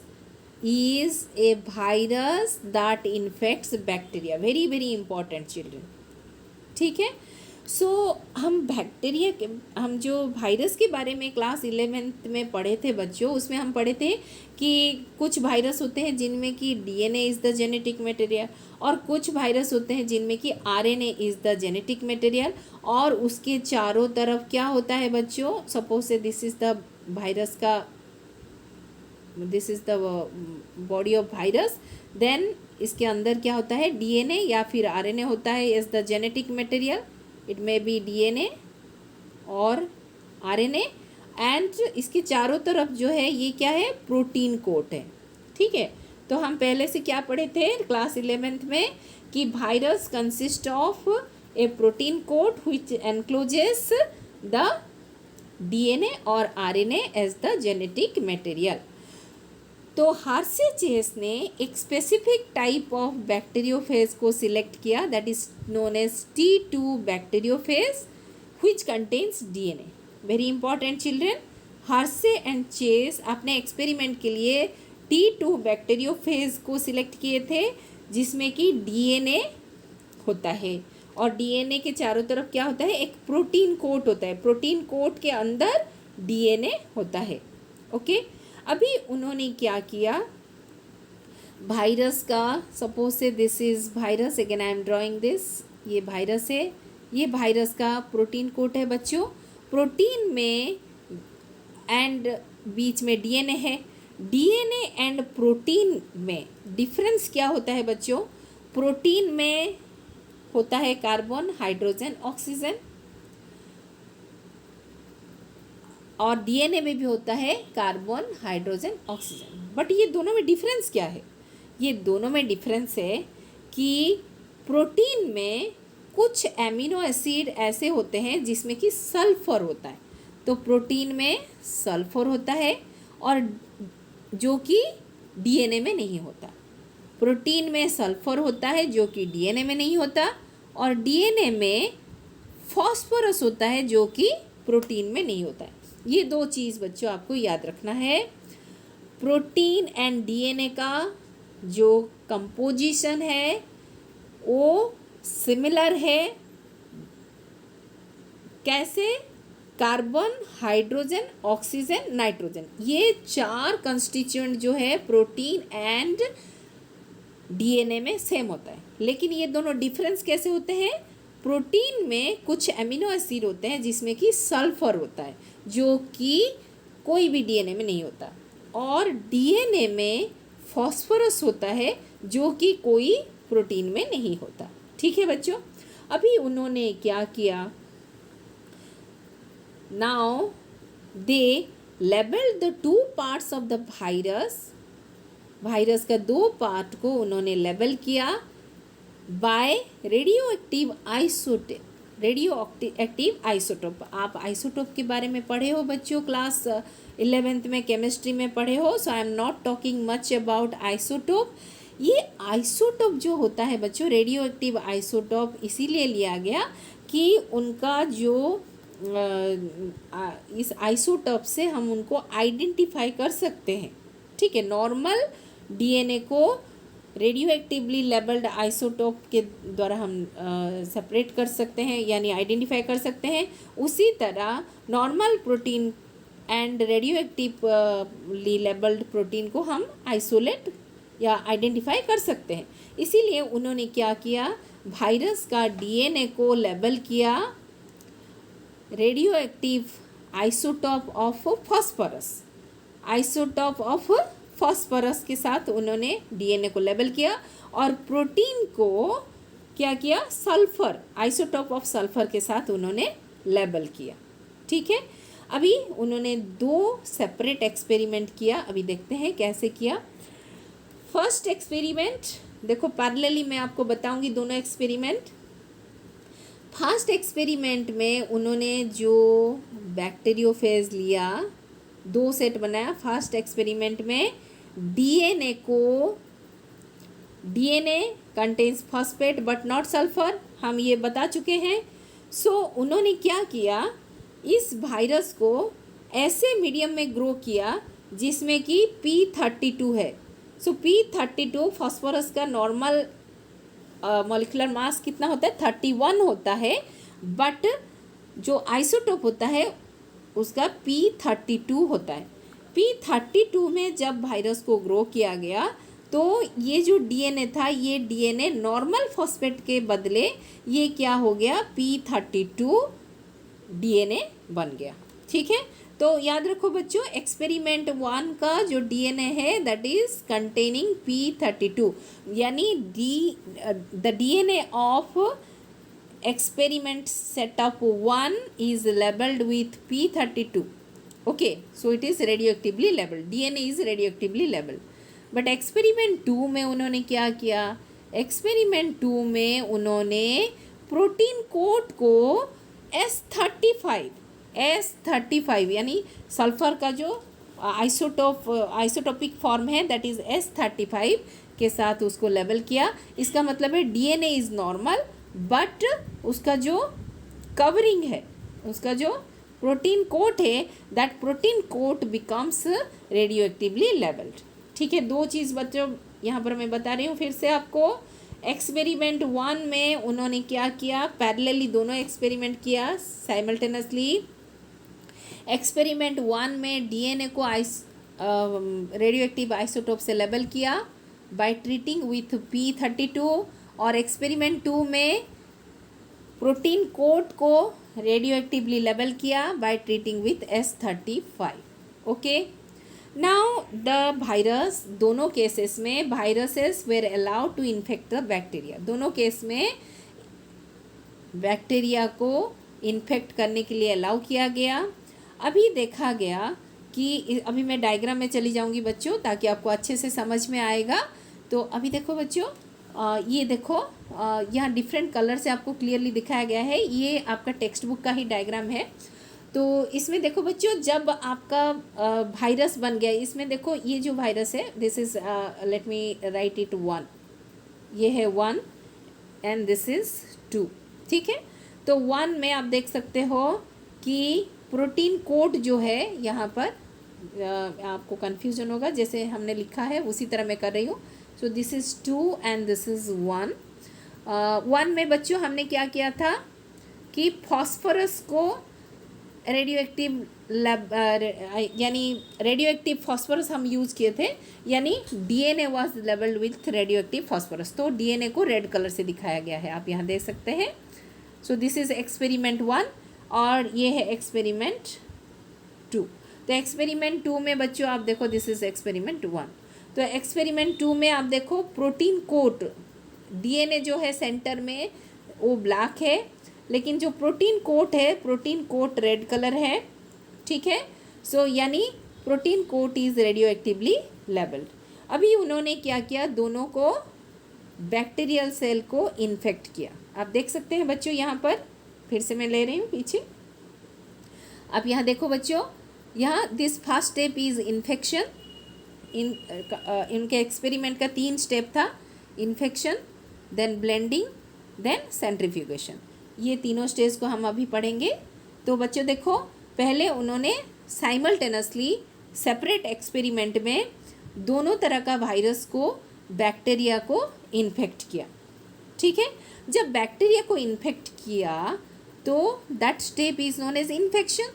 is a virus that infects bacteria. Very very important children. ठीक है, सो हम bacteria के, हम जो virus के बारे में class 11th में पढ़े थे बच्चों, उसमें हम पढ़े थे कि कुछ वायरस होते हैं जिनमें कि DNA is the genetic material, और कुछ वायरस होते हैं जिनमें कि RNA is the genetic material, और उसके चारों तरफ क्या होता है बच्चों? सपोज से दिस इज़ द वायरस का, this is the body of virus, then इसके अंदर क्या होता है? डीएनए या फिर आरएनए होता है is the genetic material. It may be DNA और आरएनए, एंड इसके चारों तरफ जो है ये क्या है? प्रोटीन कोट है। ठीक है, तो हम पहले से क्या पढ़े थे क्लास 11th में कि virus consist of a protein coat which encloses the DNA और RNA as the genetic material. तो हार्से-चेस ने एक स्पेसिफिक टाइप ऑफ बैक्टीरियोफेज को सिलेक्ट किया, that is known as T2 bacteriophage which contains DNA. Very important children, Hershey and Chase अपने experiment के लिए T2 bacteriophage को सिलेक्ट किए थे जिसमें कि डीएनए होता है, और डीएनए के चारों तरफ क्या होता है? एक प्रोटीन कोट होता है, प्रोटीन कोट के अंदर डीएनए होता है। ओके, अभी उन्होंने क्या किया? वायरस का, सपोज से this is virus, again I am drawing this, ये वायरस है, ये वायरस का प्रोटीन कोट है बच्चों। प्रोटीन में एंड बीच में डीएनए है। डीएनए एंड प्रोटीन में डिफरेंस क्या होता है बच्चों? प्रोटीन में होता है कार्बन, हाइड्रोजन, ऑक्सीजन, और डीएनए में भी होता है कार्बन, हाइड्रोजन, ऑक्सीजन। बट ये दोनों में डिफरेंस क्या है? ये दोनों में डिफरेंस है कि प्रोटीन में कुछ एमिनो एसिड ऐसे होते हैं जिसमें कि सल्फर होता है, तो प्रोटीन में सल्फर होता है, और जो कि डीएनए में नहीं होता। प्रोटीन में सल्फर होता है जो कि डीएनए में नहीं होता, और डीएनए में फॉस्फोरस होता है जो कि प्रोटीन में नहीं होता है। ये दो चीज़ बच्चों आपको याद रखना है। प्रोटीन एंड डीएनए का जो कंपोजिशन है वो सिमिलर है। कैसे? कार्बन, हाइड्रोजन, ऑक्सीजन, नाइट्रोजन, ये चार कंस्टिट्यूएंट जो है प्रोटीन एंड डीएनए में सेम होता है। लेकिन ये दोनों डिफरेंस कैसे होते हैं? प्रोटीन में कुछ एमिनो एसिड होते हैं जिसमें कि सल्फर होता है जो कि कोई भी डीएनए में नहीं होता, और डीएनए में फॉस्फोरस होता है जो कि कोई प्रोटीन में नहीं होता। ठीक है बच्चों, अभी उन्होंने क्या किया? Now they labelled the two parts of the virus का दो पार्ट को उन्होंने लेबल किया बाय रेडियो एक्टिव आइसोटोप। आप आइसोटोप के बारे में पढ़े हो बच्चों, क्लास 11th में केमिस्ट्री में पढ़े हो। So I am not talking much about isotope. ये आइसोटोप जो होता है बच्चों, रेडियो एक्टिव आइसोटोप इसीलिए लिया गया कि उनका जो इस आइसोटोप से हम उनको आइडेंटिफाई कर सकते हैं। ठीक है, नॉर्मल डीएनए को रेडियो एक्टिवली लेबल्ड आइसोटोप के द्वारा हम सेपरेट कर सकते हैं, यानी आइडेंटिफाई कर सकते हैं। उसी तरह normal protein and radio actively labelled protein को हम आइसोलेट या आइडेंटिफाई कर सकते हैं। इसीलिए उन्होंने क्या किया? वायरस का डीएनए को लेबल किया radio active isotope of phosphorus के साथ उन्होंने डीएनए को लेबल किया, और प्रोटीन को क्या किया? सल्फर, आइसोटोप ऑफ सल्फर के साथ उन्होंने लेबल किया। ठीक है, अभी उन्होंने दो सेपरेट एक्सपेरिमेंट किया। अभी देखते हैं कैसे किया। फर्स्ट एक्सपेरिमेंट देखो, पैरेलली मैं आपको बताऊंगी दोनों एक्सपेरिमेंट। फर्स्ट एक्सपेरिमेंट में उन्होंने जो बैक्टीरियोफेज लिया, दो सेट बनाया। फर्स्ट एक्सपेरिमेंट में DNA contains phosphate but not sulphur, हम ये बता चुके हैं। सो उन्होंने क्या किया? इस वायरस को ऐसे मीडियम में ग्रो किया जिसमें कि P32 है। सो P32 फॉस्फोरस का नॉर्मल मॉलिक्यूलर मास कितना होता है? 31 होता है, बट जो आइसोटोप होता है उसका P32 होता है। P32 में जब वायरस को ग्रो किया गया तो ये जो डीएनए था, ये डीएनए नॉर्मल फॉस्फेट के बदले ये क्या हो गया? P32 डीएनए बन गया। ठीक है, तो याद रखो बच्चों, एक्सपेरिमेंट 1 का जो डीएनए है दैट इज कंटेनिंग P32, यानी the DNA of experiment setup 1 is labeled with P32. Okay, so it is radioactively labeled, DNA is radioactively labeled. But experiment 2 में उन्होंने क्या किया? एक्सपेरिमेंट 2 में उन्होंने प्रोटीन कोड को S35 यानी सल्फर का जो आइसोटोपिक फॉर्म है दैट इज S35 के साथ उसको लेबल किया। इसका मतलब है डीएनए इज नॉर्मल, बट उसका जो कवरिंग है, उसका जो प्रोटीन कोट है, that protein coat becomes radio actively labelled. ठीक है, दो चीज़ बच्चों यहाँ पर मैं बता रही हूँ फिर से आपको। एक्सपेरिमेंट 1 में उन्होंने क्या किया? पैरेलली दोनों एक्सपेरिमेंट किया साइमल्टेनियसली। एक्सपेरिमेंट 1 में डीएनए को रेडियो एक्टिव आइसोटोप से लेबल किया बाय ट्रीटिंग विथ P32, और एक्सपेरिमेंट 2 में प्रोटीन कोड को रेडियो एक्टिवली लेबल किया by treating with S35। Okay, now the virus, दोनों केसेस में viruses were allowed to infect the bacteria. दोनों केस में बैक्टीरिया को इन्फेक्ट करने के लिए अलाउ किया गया। अभी देखा गया कि अभी मैं डायग्राम में चली जाऊंगी बच्चों ताकि आपको अच्छे से समझ में आएगा। तो अभी देखो बच्चों, ये देखो यहाँ डिफरेंट कलर से आपको क्लियरली दिखाया गया है। ये आपका टेक्स्ट बुक का ही डायग्राम है। तो इसमें देखो बच्चों, जब आपका वायरस बन गया, इसमें देखो ये जो वायरस है, this is let me right it 1। ये है 1 एंड दिस इज़ 2, ठीक है। तो 1 में आप देख सकते हो कि प्रोटीन कोड जो है यहाँ पर आपको कन्फ्यूजन होगा, जैसे हमने लिखा है उसी तरह मैं कर रही हूँ। So this is 2 and this is 1। 1 में बच्चों हमने क्या किया था कि फॉस्फोरस को रेडियो एक्टिव यानी रेडियो एक्टिव फॉस्फोरस हम यूज़ किए थे, यानी DNA was labelled with radio active phosphorus. तो डीएनए को रेड कलर से दिखाया गया है, आप यहाँ देख सकते हैं। सो दिस इज़ एक्सपेरिमेंट 1 और ये है एक्सपेरिमेंट 2। तो एक्सपेरिमेंट 2 में बच्चों आप देखो, दिस इज़ एक्सपेरिमेंट 1। तो एक्सपेरिमेंट 2 में आप देखो प्रोटीन कोट, डीएनए जो है सेंटर में वो ब्लैक है, लेकिन जो प्रोटीन कोट है, प्रोटीन कोट रेड कलर है, ठीक है। सो यानी protein coat is radio actively labelled. अभी उन्होंने क्या किया, दोनों को बैक्टीरियल सेल को इन्फेक्ट किया। आप देख सकते हैं बच्चों यहाँ पर, फिर से मैं ले रही हूँ पीछे। आप यहाँ देखो बच्चों, यहाँ this first step is infection. इनके एक्सपेरिमेंट का 3 स्टेप था, infection, then blending, then centrifugation. ये तीनों स्टेज को हम अभी पढ़ेंगे। तो बच्चों देखो, पहले उन्होंने साइमल्टेनियसली सेपरेट एक्सपेरिमेंट में दोनों तरह का वायरस को, बैक्टीरिया को इन्फेक्ट किया, ठीक है। जब बैक्टीरिया को इन्फेक्ट किया तो that step is known as infection,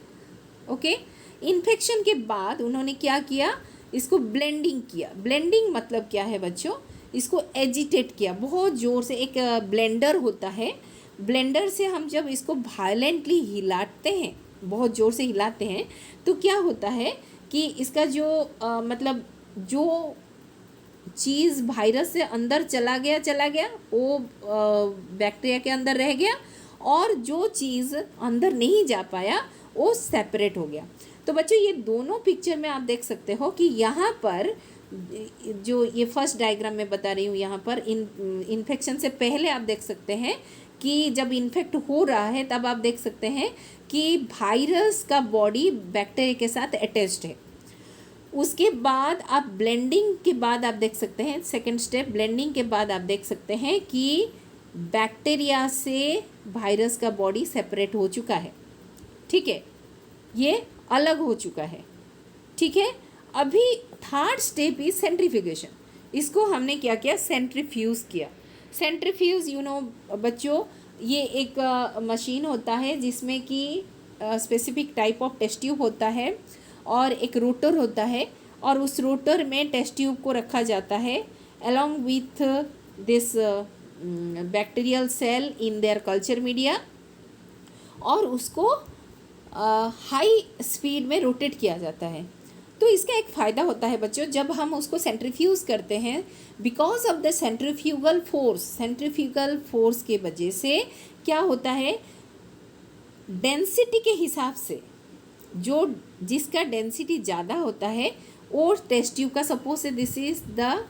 okay. Infection के बाद उन्होंने क्या किया, इसको ब्लेंडिंग किया। ब्लेंडिंग मतलब क्या है बच्चों, इसको एजिटेट किया बहुत ज़ोर से। एक ब्लेंडर होता है, ब्लेंडर से हम जब इसको वायलेंटली हिलाते हैं, बहुत ज़ोर से हिलाते हैं, तो क्या होता है कि इसका जो मतलब जो चीज़ वायरस से अंदर चला गया वो बैक्टीरिया के अंदर रह गया, और जो चीज़ अंदर नहीं जा पाया वो सेपरेट हो गया। तो बच्चों ये दोनों पिक्चर में आप देख सकते हो कि यहाँ पर जो ये फर्स्ट डायग्राम में बता रही हूँ, यहाँ पर इन्फेक्शन से पहले आप देख सकते हैं कि जब इन्फेक्ट हो रहा है तब आप देख सकते हैं कि वायरस का बॉडी बैक्टीरिया के साथ अटैच्ड है। उसके बाद आप ब्लेंडिंग के बाद आप देख सकते हैं, सेकंड स्टेप ब्लेंडिंग के बाद आप देख सकते हैं कि बैक्टीरिया से वायरस का बॉडी सेपरेट हो चुका है, ठीक है, ये अलग हो चुका है, ठीक है। अभी थर्ड स्टेप इज सेंट्रीफ्यूगेशन। इसको हमने क्या किया, सेंट्रीफ्यूज किया। सेंट्रीफ्यूज यू नो बच्चों, ये एक मशीन होता है जिसमें कि specific type of test tube होता है और एक रोटर होता है, और उस रोटर में टेस्ट ट्यूब को रखा जाता है along with this bacterial cell in their culture media, और उसको हाई स्पीड में रोटेट किया जाता है। तो इसका एक फ़ायदा होता है बच्चों, जब हम उसको सेंट्रीफ्यूज करते हैं, because of the centrifugal force के वजह से क्या होता है, डेंसिटी के हिसाब से जो जिसका डेंसिटी ज़्यादा होता है वो टेस्ट ट्यूब का, सपोज से this is the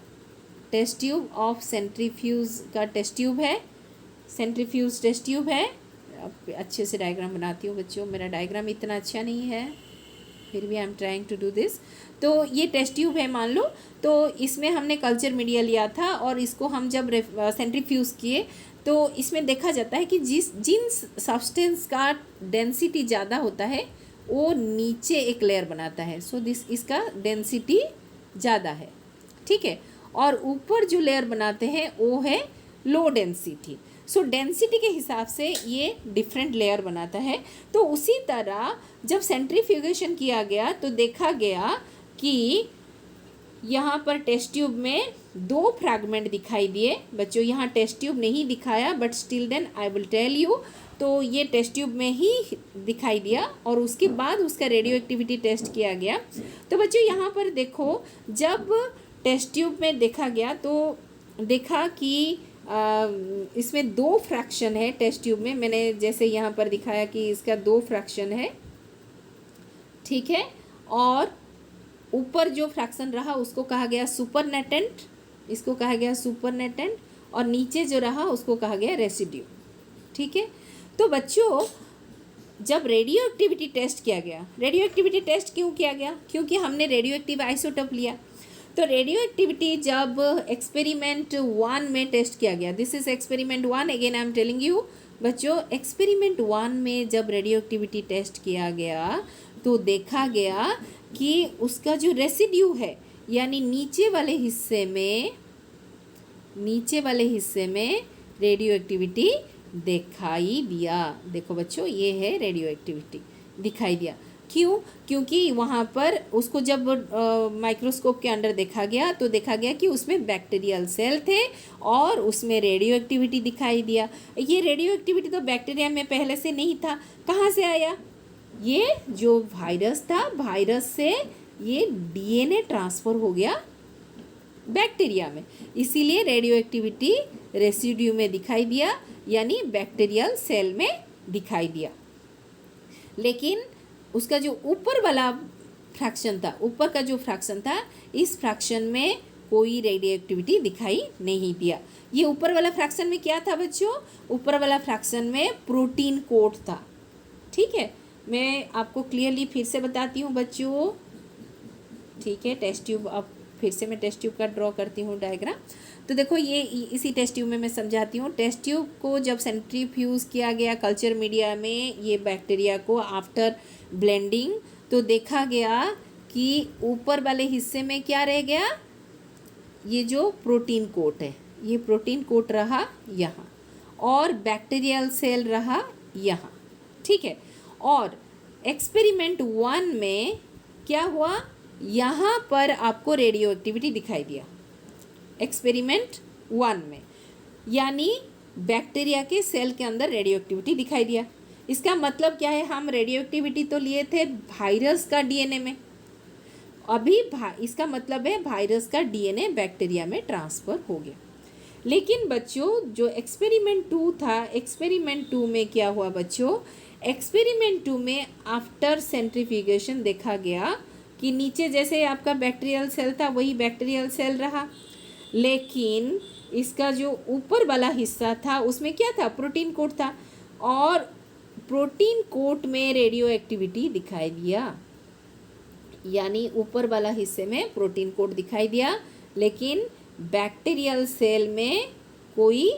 test tube of centrifuge का टेस्ट ट्यूब है, सेंट्रीफ्यूज टेस्ट ट्यूब है। अच्छे से डायग्राम बनाती हूँ बच्चों, मेरा डायग्राम इतना अच्छा नहीं है, फिर भी I am trying to do this. तो ये टेस्ट ट्यूब है मान लो, तो इसमें हमने कल्चर मीडिया लिया था और इसको हम जब सेंट्रीफ्यूज किए तो इसमें देखा जाता है कि जिन सब्सटेंस का डेंसिटी ज़्यादा होता है वो नीचे एक लेयर बनाता है। सो इसका डेंसिटी ज़्यादा है, ठीक है, और ऊपर जो लेयर बनाते हैं वो है लो डेंसिटी। सो डेंसिटी के हिसाब से ये डिफरेंट लेयर बनाता है। तो उसी तरह जब सेंट्रीफ्यूगेशन किया गया तो देखा गया कि यहाँ पर टेस्ट ट्यूब में 2 फ्रैगमेंट दिखाई दिए बच्चों। यहाँ टेस्ट ट्यूब नहीं दिखाया, but still then I will tell you. तो ये टेस्ट ट्यूब में ही दिखाई दिया और उसके बाद उसका रेडियो एक्टिविटी टेस्ट किया गया। तो बच्चों यहाँ पर देखो, जब टेस्ट ट्यूब में देखा गया तो देखा कि इसमें 2 फ्रैक्शन है टेस्ट ट्यूब में। मैंने जैसे यहाँ पर दिखाया कि इसका 2 फ्रैक्शन है, ठीक है, और ऊपर जो फ्रैक्शन रहा उसको कहा गया सुपरनेटेंट, इसको कहा गया सुपरनेटेंट, और नीचे जो रहा उसको कहा गया रेसिड्यू, ठीक है। तो बच्चों जब रेडियो एक्टिविटी टेस्ट किया गया, रेडियो एक्टिविटी टेस्ट क्यों किया गया, क्योंकि हमने रेडियो एक्टिव आइसोटोप लिया। तो रेडियो एक्टिविटी जब एक्सपेरिमेंट 1 में टेस्ट किया गया, this is experiment 1, again I am telling you बच्चों, एक्सपेरिमेंट 1 में जब रेडियो एक्टिविटी टेस्ट किया गया तो देखा गया कि उसका जो रेसिड्यू है, यानी नीचे वाले हिस्से में रेडियो एक्टिविटी दिखाई दिया। देखो बच्चों, ये है रेडियो एक्टिविटी दिखाई दिया। क्यों? क्योंकि वहाँ पर उसको जब माइक्रोस्कोप के अंदर देखा गया तो देखा गया कि उसमें बैक्टीरियल सेल थे और उसमें रेडियो एक्टिविटी दिखाई दिया। ये रेडियो एक्टिविटी तो बैक्टीरिया में पहले से नहीं था, कहाँ से आया? ये जो वायरस था, वायरस से ये डीएनए ट्रांसफ़र हो गया बैक्टीरिया में, इसीलिए रेडियो एक्टिविटी रेसिड्यू में दिखाई दिया, यानी बैक्टीरियल सेल में दिखाई दिया। लेकिन उसका जो ऊपर वाला फ्रैक्शन था, ऊपर का जो फ्रैक्शन था, इस फ्रैक्शन में कोई रेडियो एक्टिविटी दिखाई नहीं दिया। ये ऊपर वाला फ्रैक्शन में क्या था बच्चों? ऊपर वाला फ्रैक्शन में प्रोटीन कोट था। ठीक है, मैं आपको क्लियरली फिर से बताती हूँ बच्चों। ठीक है, टेस्ट ट्यूब, अब फिर से मैं टेस्ट ट्यूब का ड्रॉ करती हूँ डायग्राम। तो देखो, ये इसी टेस्ट ट्यूब में मैं समझाती हूँ। टेस्ट ट्यूब को जब सेंट्रीफ्यूज किया गया कल्चर मीडिया में, ये बैक्टीरिया को आफ्टर ब्लेंडिंग, तो देखा गया कि ऊपर वाले हिस्से में क्या रह गया? ये जो प्रोटीन कोट है, ये प्रोटीन कोट रहा यहाँ और बैक्टीरियल सेल रहा यहाँ। ठीक है, और एक्सपेरिमेंट 1 में क्या हुआ? यहाँ पर आपको रेडियो एक्टिविटी दिखाई दिया एक्सपेरिमेंट 1 में, यानी बैक्टीरिया के सेल के अंदर रेडियो एक्टिविटी दिखाई दिया। इसका मतलब क्या है? हम रेडियो एक्टिविटी तो लिए थे वायरस का डीएनए में, अभी इसका मतलब है वायरस का डीएनए बैक्टीरिया में ट्रांसफ़र हो गया। लेकिन बच्चों, जो एक्सपेरिमेंट 2 था, एक्सपेरिमेंट 2 में क्या हुआ बच्चों? एक्सपेरिमेंट 2 में आफ्टर सेंट्रीफ्यूगेशन देखा गया कि नीचे जैसे आपका बैक्टीरियल सेल था वही बैक्टीरियल सेल रहा, लेकिन इसका जो ऊपर वाला हिस्सा था उसमें क्या था? प्रोटीन कोट था, और प्रोटीन कोट में रेडियो एक्टिविटी दिखाई दिया, यानी ऊपर वाला हिस्से में प्रोटीन कोट दिखाई दिया, लेकिन बैक्टीरियल सेल में कोई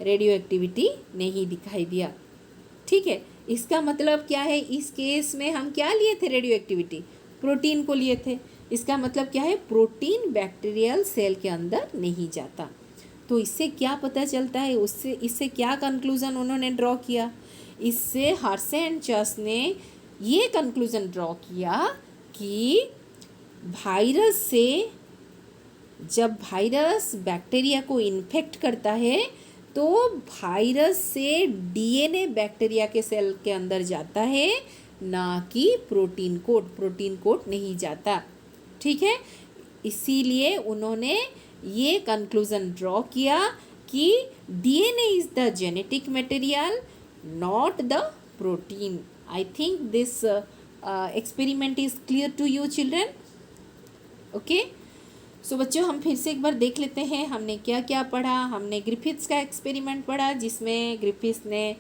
रेडियो एक्टिविटी नहीं दिखाई दिया। ठीक है, इसका मतलब क्या है? इस केस में हम क्या लिए थे? रेडियो एक्टिविटी प्रोटीन को लिए थे। इसका मतलब क्या है? प्रोटीन बैक्टीरियल सेल के अंदर नहीं जाता। तो इससे क्या पता चलता है? इससे क्या कंक्लूज़न उन्होंने ड्रॉ किया? इससे हार्से एंड चस ने ये कंक्लूज़न ड्रॉ किया कि वायरस से, जब वायरस बैक्टीरिया को इन्फेक्ट करता है तो वायरस से डीएनए बैक्टीरिया के सेल के अंदर जाता है, ना कि प्रोटीन कोट नहीं जाता। ठीक है, इसीलिए उन्होंने ये कंक्लूज़न ड्रॉ किया कि DNA is the genetic material, not the protein. I think this experiment is clear to you children. Okay, so बच्चों, हम फिर से एक बार देख लेते हैं हमने क्या क्या पढ़ा। हमने ग्रिफिथ्स का एक्सपेरिमेंट पढ़ा, जिसमें ग्रिफिथ्स ने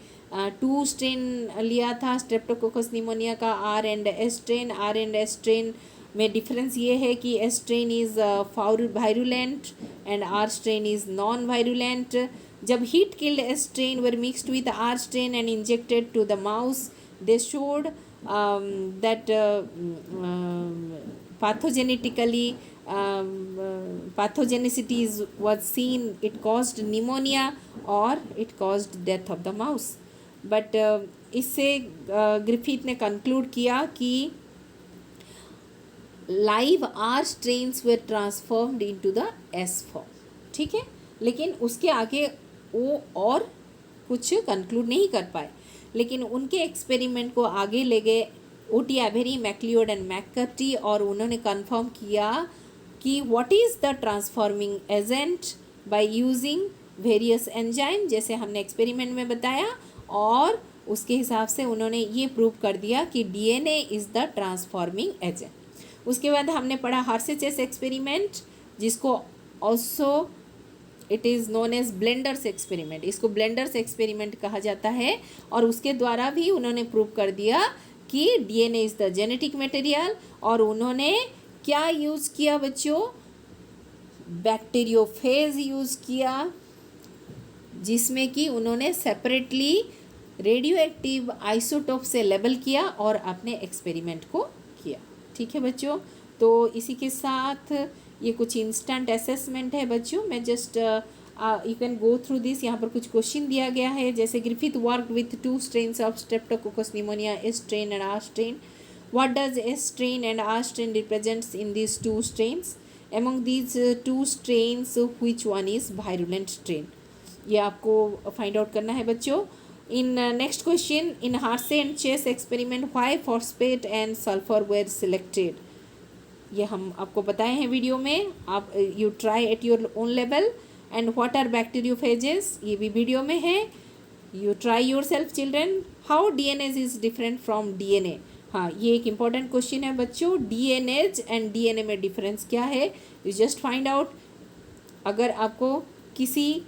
2 स्ट्रेन लिया था स्ट्रेप्टोकोकस निमोनिया का, R and S strain. R and S strain में डिफरेंस ये है कि S strain is virulent and R strain is non virulent. जब heat killed S strain were mixed with R strain and injected to the mouse, they showed that pathogenicity was seen. It caused pneumonia or it caused death of the mouse. But इससे Griffith ने conclude किया कि live R strains were transformed into the S form. ठीक है, लेकिन उसके आगे वो और कुछ कंक्लूड नहीं कर पाए, लेकिन उनके एक्सपेरिमेंट को आगे ले गए ओटी एवेरी, मैक्लियोड एंड मैककर्टी, और उन्होंने कंफर्म किया कि what is the transforming agent by using various enzyme, जैसे हमने एक्सपेरिमेंट में बताया, और उसके हिसाब से उन्होंने ये प्रूव कर दिया कि DNA is the transforming agent. उसके बाद हमने पढ़ा हार्से-चेस एक्सपेरिमेंट, जिसको also it is known as blenders experiment. इसको ब्लेंडर्स एक्सपेरिमेंट कहा जाता है, और उसके द्वारा भी उन्होंने प्रूव कर दिया कि DNA is the genetic material. और उन्होंने क्या यूज़ किया बच्चों? बैक्टीरियोफेज यूज़ किया, जिसमें कि उन्होंने सेपरेटली रेडियो एक्टिव आइसोटोप से लेबल किया और अपने एक्सपेरिमेंट को किया। ठीक है बच्चों, तो इसी के साथ ये कुछ इंस्टेंट असेसमेंट है बच्चों। मैं just you can go through this. यहाँ पर कुछ क्वेश्चन दिया गया है, जैसे Griffith work with 2 strains of streptococcus pneumonia, S strain and R strain. What does S strain and R strain represents in these 2 strains? Among these 2 strains, which one is virulent strain? ये आपको find out करना है बच्चों। In next question, in Hershey and Chase experiment why phosphate and sulphur were selected? ये हम आपको बताए हैं वीडियो में, आप you try at your own level. And what are bacteriophages? ये भी वीडियो में है, यू ट्राई योर सेल्फ children. How DNase is different from DNA? हाँ, ये एक इम्पॉर्टेंट क्वेश्चन है बच्चों। डीएनएज एंड डीएनए में डिफरेंस क्या है? You just find out. अगर आपको किसी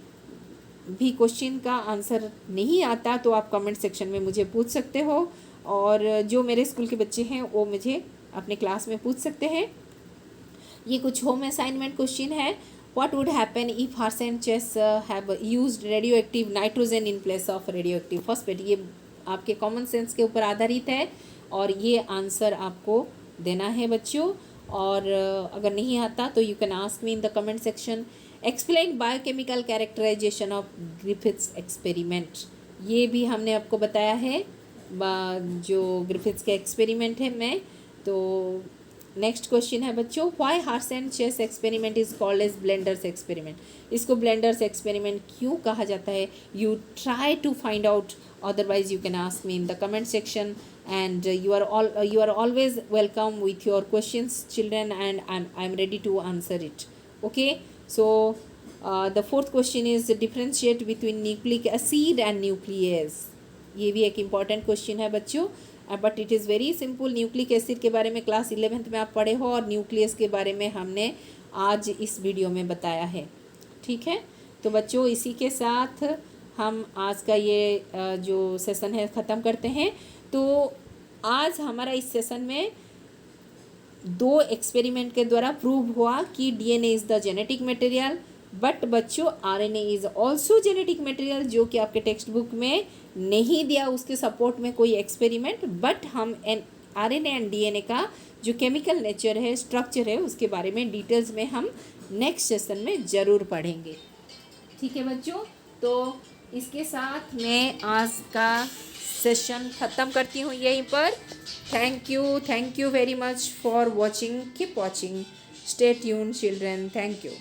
भी क्वेश्चन का आंसर नहीं आता तो आप कमेंट सेक्शन में मुझे पूछ सकते हो, और जो मेरे स्कूल के बच्चे हैं वो मुझे अपने क्लास में पूछ सकते हैं। ये कुछ होम असाइनमेंट क्वेश्चन है। What would happen if Hershey and Chase have used radio active nitrogen in place of radio active phosphate? ये आपके कॉमन सेंस के ऊपर आधारित है और ये आंसर आपको देना है बच्चों। और अगर नहीं आता तो you can ask me in the comment section. Explain biochemical characterisation of Griffith's experiment, ये भी हमने आपको बताया है जो ग्रिफिथ्स के एक्सपेरिमेंट है में। तो नेक्स्ट क्वेश्चन है बच्चों, why Hershey and Chase experiment is called as blenders experiment? इसको ब्लेंडर्स एक्सपेरिमेंट क्यों कहा जाता है? You try to find out, otherwise you can ask me in the comment section. And you are always welcome with your questions children, and I'm ready to answer it. Okay, so the fourth question is differentiate between nucleic acid and nuclease. ये भी एक important question है बच्चों, but it is very simple. Nucleic acid के बारे में class 11th में आप पढ़े हो, और न्यूक्लियस के बारे में हमने आज इस वीडियो में बताया है। ठीक है, तो बच्चों इसी के साथ हम आज का ये जो सेशन है ख़त्म करते हैं। तो आज हमारा इस सेशन में 2 एक्सपेरिमेंट के द्वारा प्रूव हुआ कि DNA is the genetic material, but बच्चों RNA is also genetic material, जो कि आपके टेक्स्ट बुक में नहीं दिया उसके सपोर्ट में कोई एक्सपेरिमेंट। बट हम आरएनए एंड डीएनए का जो केमिकल नेचर है, स्ट्रक्चर है, उसके बारे में डिटेल्स में हम नेक्स्ट सेशन में ज़रूर पढ़ेंगे। ठीक है बच्चों, तो इसके साथ मैं आज का सेशन ख़त्म करती हूँ यहीं पर। Thank you very much for watching, keep watching, stay tuned children, thank you.